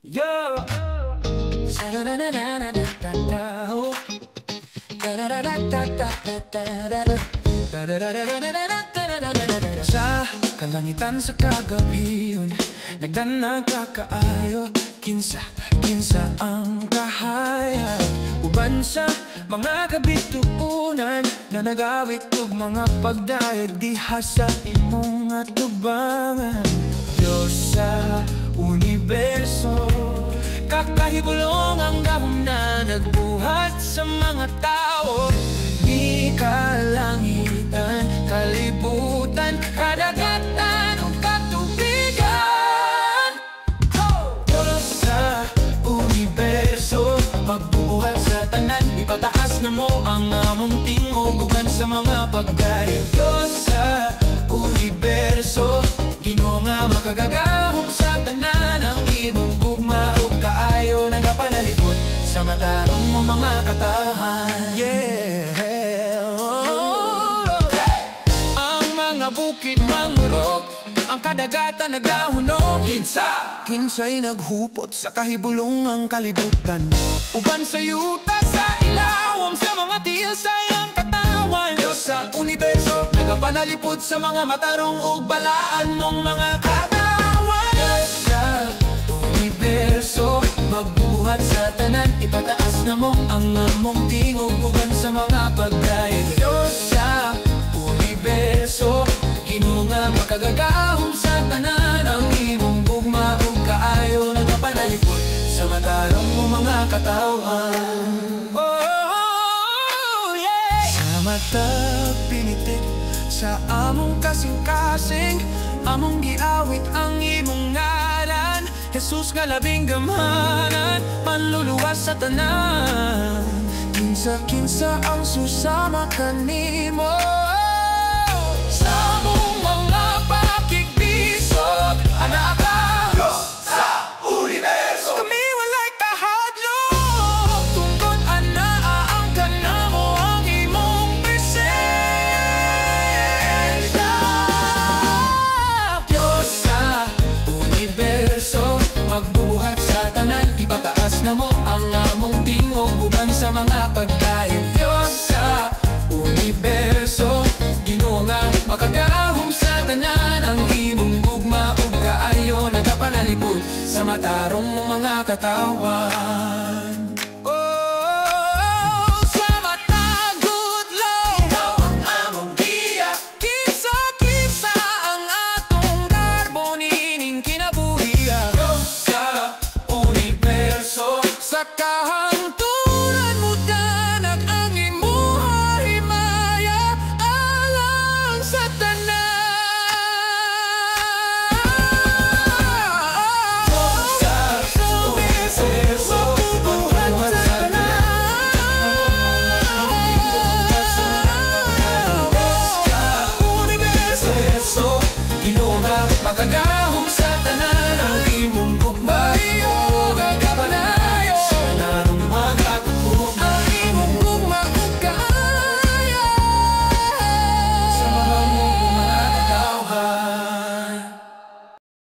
Yo! Sa kalangitan sa kagabiyon, nagdanag kakaayo. Kinsa ang kahayag. Uban sa mga kabituunan na nagawit og mga pagdayag diha sa imong atubangan. Diyos sa universo, kakahibulong ang gahom na nagbuhat sa mga tao. Di kalangitan, kalibutan, kadagatan o katubigan. Diyos sa universo, magbuhat sa tanan, ipataas na mo ang among tingog uban sa mga pagdayag. Diyos sa universo, Ginoo nga makagagahom sa tanan, ang imong gugma ug kaayo nagapanalipod sa matarong mo mga katahan. Ang mga bukid mangurog, ang kadagatan nagahunog. Kinsa'y naghupot sa kahibulong kalibutan, uban sa yuta sa ilawom sa mga tiil sa iyang katawan. Diyos sa universo, nagapanalipod sa mga matarong ug balaan mong mga katawan. Diyos sa universo, magbuhat sa tanan, ipataas na mo ang among tingog uban sa mga pagdayag. Diyos sa universo, Ginoo nga makagagahom sa tanan, ang imong gugma ug kaayo nagapanalipod sa matarong mo mga katawan. Sa mata pinitik sa among kasing-kasing, among giawit ang imong ngalan. Jesus nga labing gamhanan, manluluwas sa tanan. Kinsa ang susama kanimo sa among mga pakigbisog, anak ka Diyos sa universo. Kami walay kahadlok, tungkol anaa ang kanamo ang imong presensya. Diyos sa universo, magbuhat sa tanan, ipataas na mo ang among tingog uban sa mga pagdayag. Diyos sa universo, Ginoo nga makagahom sa tanan, ang imong gugma ug kaayo nagapanalipod sa matarong mga katawan. Sa matagod lang, ikaw ang among giya. Kinsa ang atong karboning kinabuhian. Diyos sa universo, sa